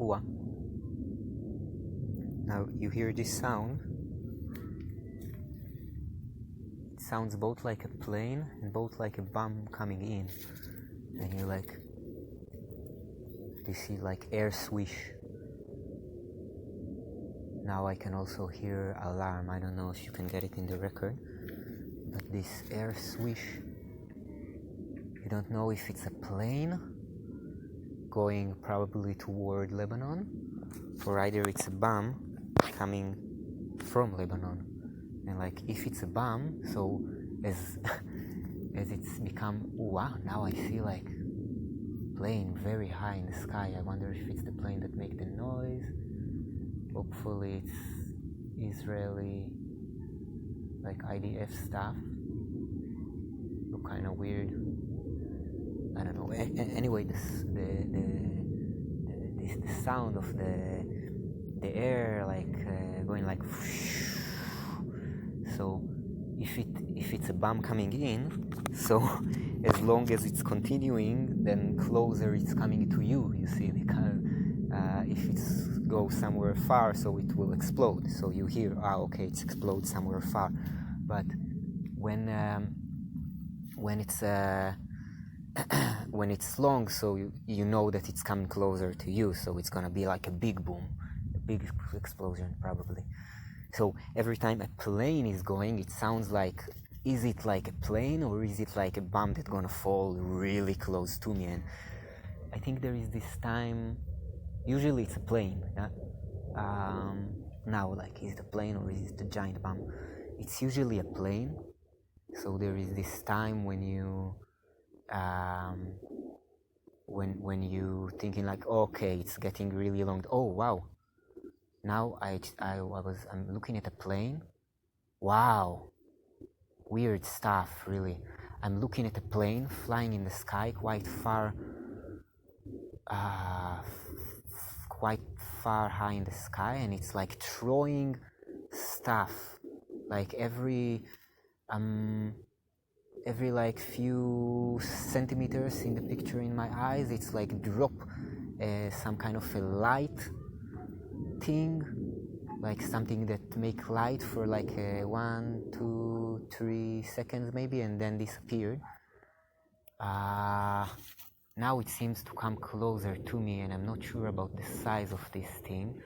Ooh. Now you hear this sound. It sounds both like a plane and both like a bomb coming in. And you see like air swish. Now I can also hear alarm. I don't know if you can get it in the record, but this air swish, you don't know if it's a plane going probably toward Lebanon, or either it's a bomb coming from Lebanon. And like if it's a bomb, so as it's become, wow, now I see like plane very high in the sky. I wonder if it's the plane that make the noise. Hopefully it's Israeli, like IDF stuff. Look kind of weird. I don't know. Anyway, the sound of the air like going like. So if it's a bomb coming in, so as long as it's continuing, then closer it's coming to you. You see, because if it goes somewhere far, so it will explode. So you hear, okay, it's explode somewhere far. But when it's when it's long, so you know that it's coming closer to you. So it's gonna be like a big boom, a big explosion probably. So every time a plane is going, it sounds like, is it like a plane or is it like a bomb that's gonna fall really close to me? And I think there is this time, usually it's a plane, yeah? Now, like, is it a plane or is it a giant bomb? It's usually a plane. So there is this time when you, when you thinking like, okay, it's getting really long. Oh, wow. Now I'm looking at a plane. Wow, weird stuff, really. I'm looking at a plane flying in the sky quite far high in the sky, and it's like throwing stuff. Like every like few centimeters in the picture in my eyes, it's like drop some kind of a light thing, like something that make light for like 1, 2, 3 seconds maybe, and then disappeared. Now it seems to come closer to me, and I'm not sure about the size of this thing,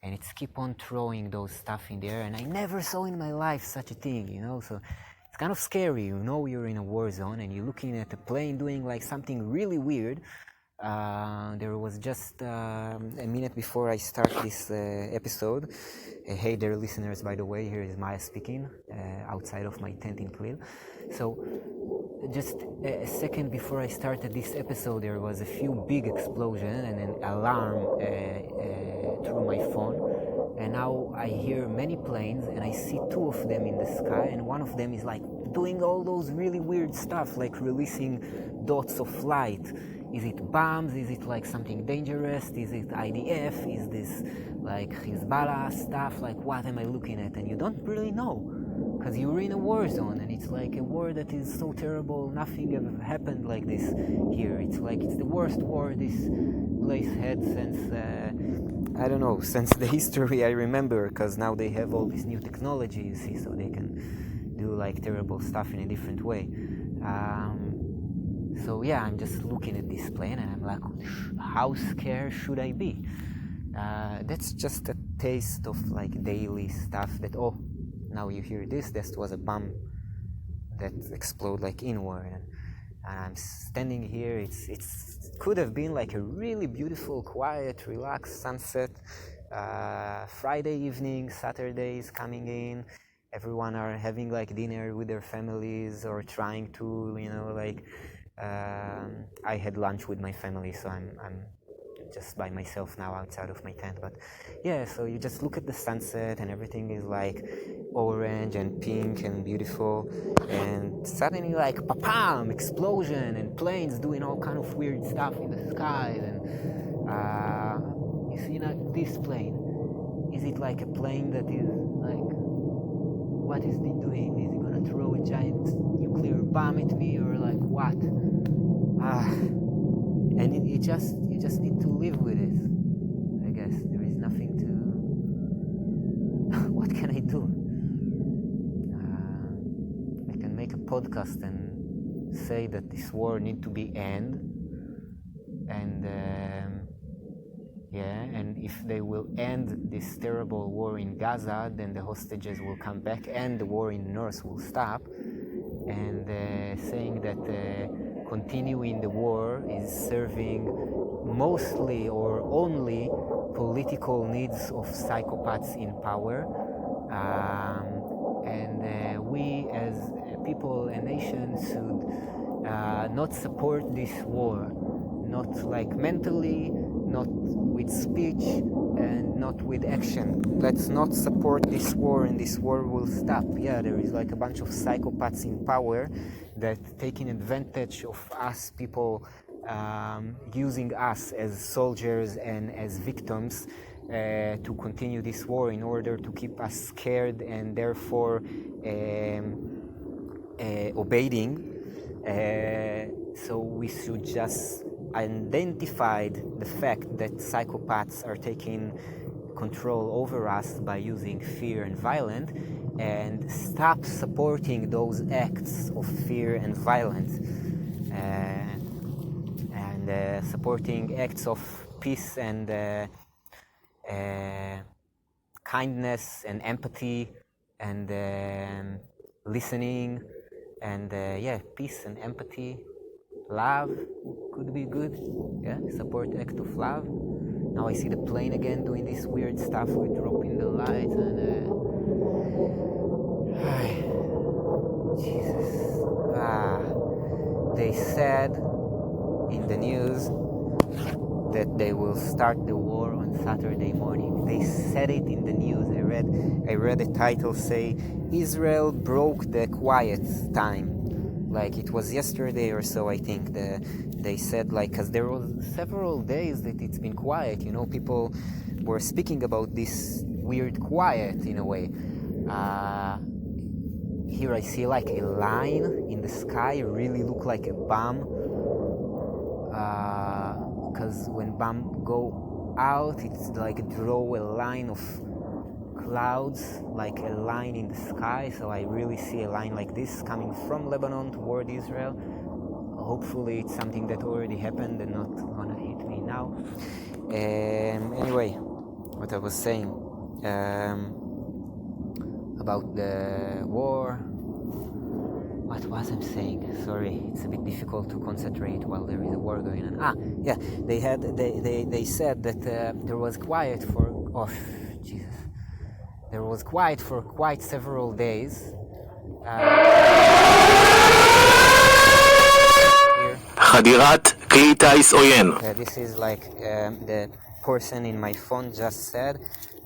and it's keep on throwing those stuff in the air, and I never saw in my life such a thing, you know. So it's kind of scary, you know, you're in a war zone and you're looking at a plane doing like something really weird. There was just a minute before I start this episode. Hey there, listeners, by the way, here is Maya speaking outside of my tent in Klil. So just a second before I started this episode, there was a few big explosions and an alarm through my phone. And now I hear many planes and I see 2 of them in the sky, and one of them is like doing all those really weird stuff, like releasing dots of light. Is it bombs? Is it like something dangerous? Is it IDF? Is this like Hezbollah stuff? Like, what am I looking at? And you don't really know, because you're in a war zone, and it's like a war that is so terrible. Nothing ever happened like this here. It's like it's the worst war this place had since I don't know, since the history I remember, because now they have all this new technology, you see, so they can do like terrible stuff in a different way. So yeah, I'm just looking at this plane and I'm like, how scared should I be? That's just a taste of like daily stuff that, oh, now you hear this was a bomb that exploded like inward. And I'm standing here, it could have been like a really beautiful, quiet, relaxed sunset. Friday evening, Saturdays coming in, everyone are having like dinner with their families or trying to, you know, like, I had lunch with my family, so I'm just by myself now outside of my tent. But yeah, so you just look at the sunset and everything is like orange and pink and beautiful, and suddenly like pa-pam, explosion and planes doing all kind of weird stuff in the sky. And you see, like, this plane, is it like a plane that is like, what is it doing? Is it gonna throw a giant nuclear bomb at me, or like what? And it just need to live with it. I guess there is nothing to. What can I do? I can make a podcast and say that this war need to be end, and and if they will end this terrible war in Gaza, then the hostages will come back and the war in the north will stop. And saying that continuing the war is serving mostly or only political needs of psychopaths in power, and we as people and nations should not support this war, not like mentally, not with speech, and not with action. Let's not support this war, and this war will stop. Yeah, there is like a bunch of psychopaths in power that taking advantage of us people, using us as soldiers and as victims to continue this war in order to keep us scared and therefore obeying. So we should just identify the fact that psychopaths are taking control over us by using fear and violence, and stop supporting those acts of fear and violence, and supporting acts of peace and kindness and empathy and listening and peace and empathy. Love could be good, support act of love. Now I see the plane again doing this weird stuff with dropping the lights and Jesus. They said in the news that they will start the war on Saturday morning. They said it in the news. I read the title say Israel broke the quiet time. Like it was yesterday or so, I think. They said, like, because there was several days that it's been quiet. You know, people were speaking about this weird quiet in a way. Here I see like a line in the sky, really look like a bomb. Because when bomb go out, it's like draw a line of clouds, like a line in the sky. So I really see a line like this coming from Lebanon toward Israel. Hopefully it's something that already happened and not gonna hit me now. Anyway, what I was saying about the war. What was I saying? Sorry, it's a bit difficult to concentrate while there is a war going on. They said that there was quiet for Jesus. There was quiet for quite several days. חדירת כלי טיס עוין. This is like the person in my phone just said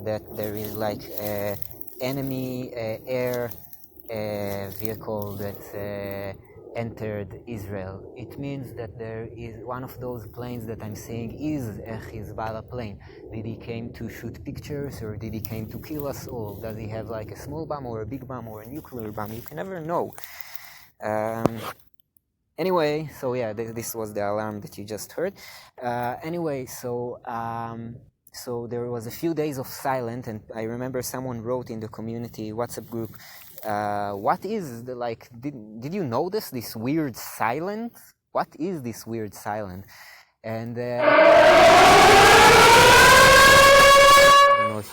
that there is like enemy air vehicle that entered Israel. It means that there is one of those planes that I'm saying is a Hezbollah plane. Did he came to shoot pictures, or did he came to kill us all? Does he have like a small bomb or a big bomb or a nuclear bomb? You can never know. Anyway, so yeah, this was the alarm that you just heard. So there was a few days of silence, and I remember someone wrote in the community WhatsApp group, what is the, like, did you notice this weird silence? What is this weird silence? And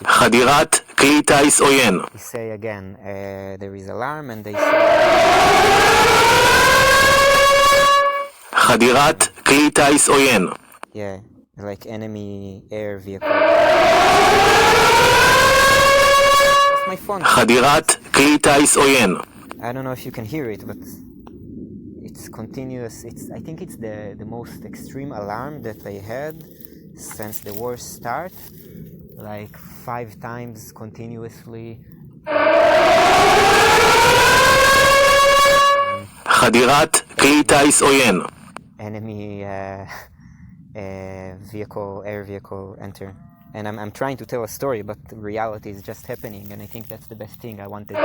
חדירת כלי טיס עוין. They say again, there is alarm, and they say חדירת כלי טיס עוין. Yeah, like enemy air vehicle. My phone. חדירת כלי טיס עוין. I don't know if you can hear it, but it's continuous. I think it's the most extreme alarm that I had since the war started, like 5 times continuously. חדירת כלי טיס עוין. Enemy air vehicle enter. And I'm trying to tell a story, but the reality is just happening, and I think that's the best thing I wanted.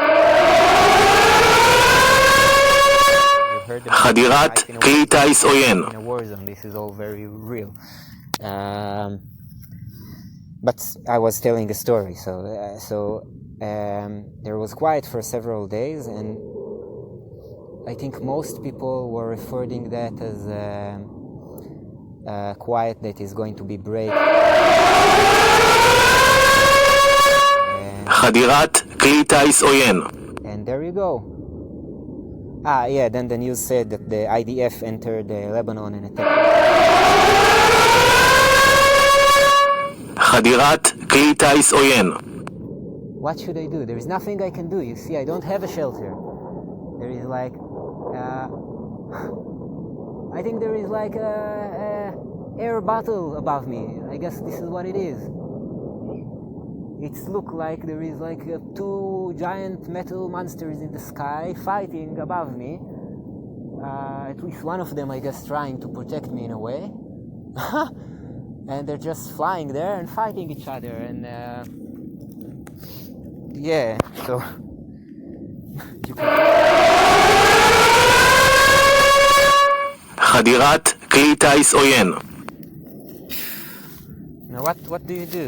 You heard about חדירת life in a כלי טיס עוין. in a war zone. This is all very real. But I was telling a story, so there was quiet for several days, and I think most people were referring that as quiet that is going to be break. חדירת כלי טיס עוין. And there you go. Yeah, then the news said that the IDF entered Lebanon and attacked. חדירת כלי טיס עוין. What should I do? There is nothing I can do. You see, I don't have a shelter. There is like, I think there is like a air battle above me. I guess this is what it is. It's look like there is like two giant metal monsters in the sky fighting above me. At least one of them, I guess, trying to protect me in a way. And they're just flying there and fighting each other. And yeah, so you can... חדירת כלי טיס עוין. Now what do you do?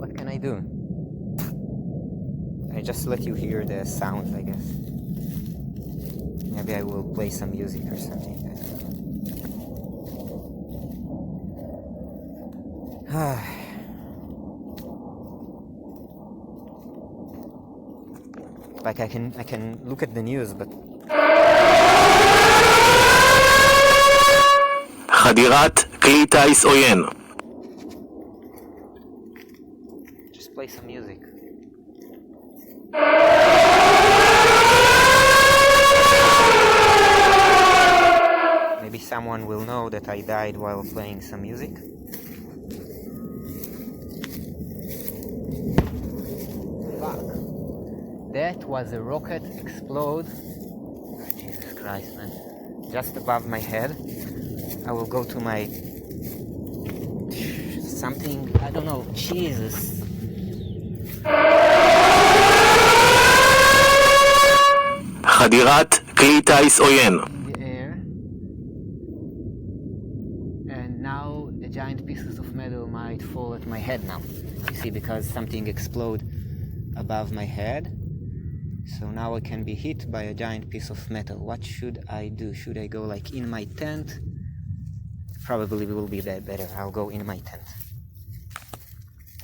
What can I do? I just let you hear the sounds, I guess. Maybe I will play some music or something. Like I can look at the news, but חדירת כלי טיס עוין. just play some music. Maybe someone will know that I died while playing some music. Fuck. That was a rocket explode. Jesus Christ, man. Just above my head. I will go to my something, I don't know, Jesus. חדירת כלי טיס עוין. The air. And now the giant pieces of metal might fall at my head now. You see, because something exploded above my head. So now I can be hit by a giant piece of metal. What should I do? Should I go like in my tent? Probably will be that better. I'll go in my tent.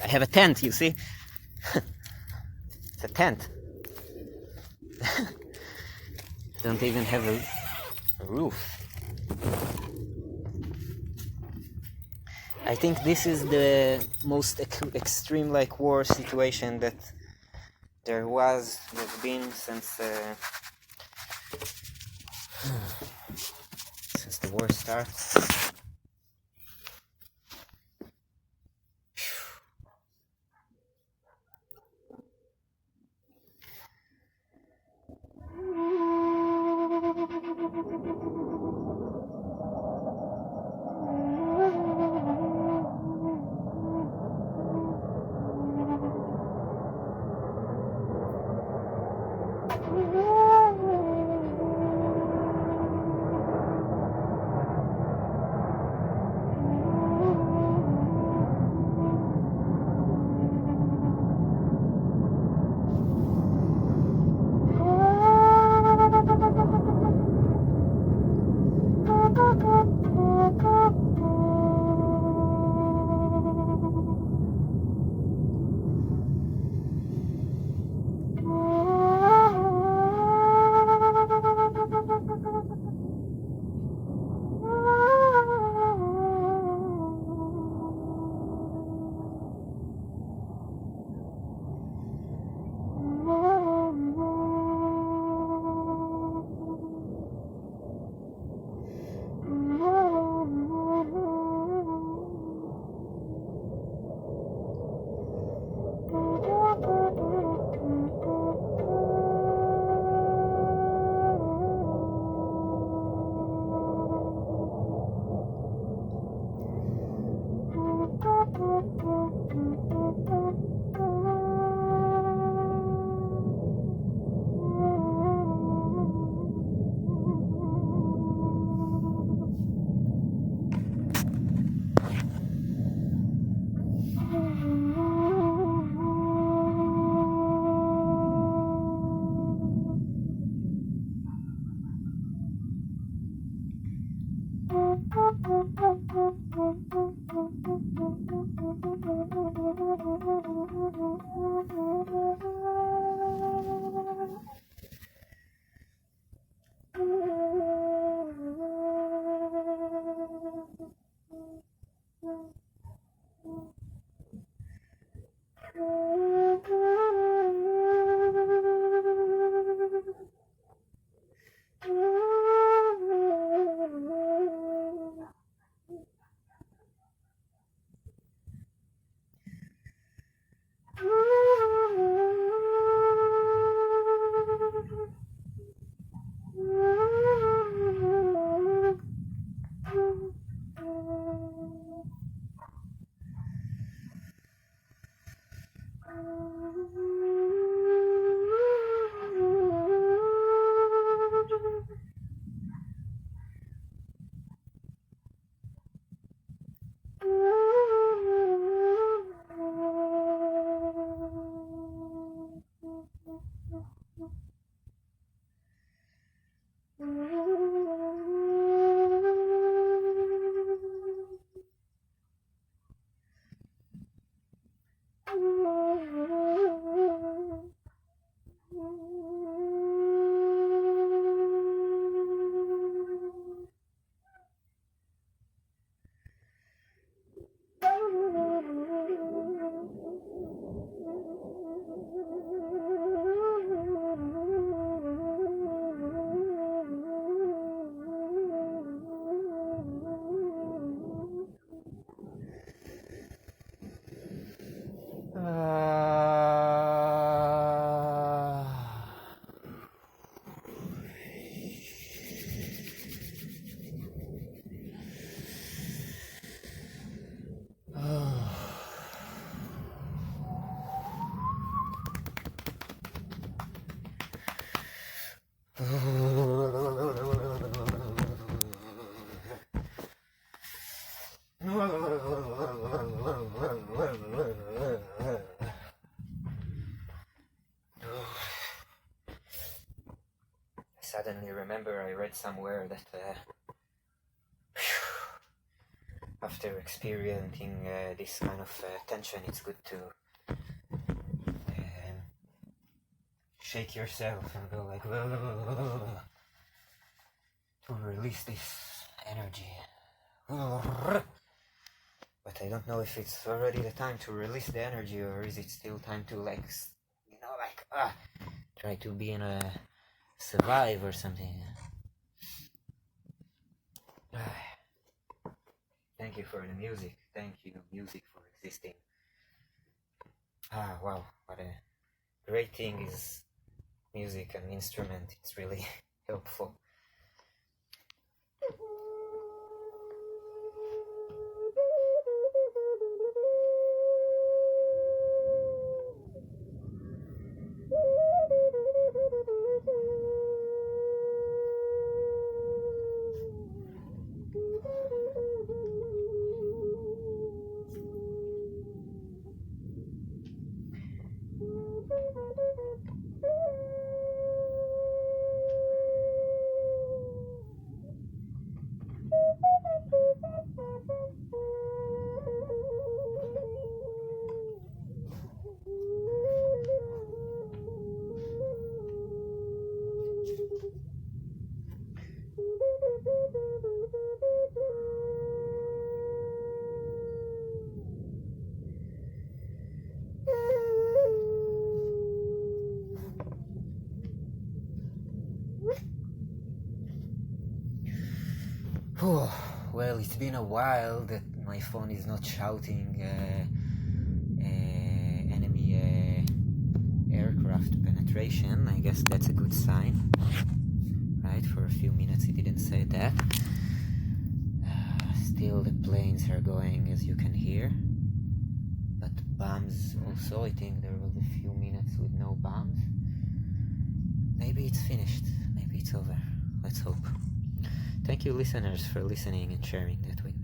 I have a tent, you see? It's a tent. Don't even have a roof. I think this is the most extreme like war situation that there's been since the war starts. Suddenly remember I read somewhere that after experiencing this kind of tension, it's good to shake yourself and go like to release this energy. But I don't know if it's already the time to release the energy, or is it still time to try to be in a survive or something. Thank you for the music. Thank you, music, for existing. Wow, what a great thing is music, an instrument. It's really helpful. Well, it's been a while that my phone is not shouting enemy aircraft penetration. I guess that's a good sign, right? For a few minutes it didn't say that. Still the planes are going, as you can hear, but bombs also. I think there was a few minutes with no bombs. Maybe it's finished, maybe it's over. Let's hope. Thank you, listeners, for listening and sharing that with me.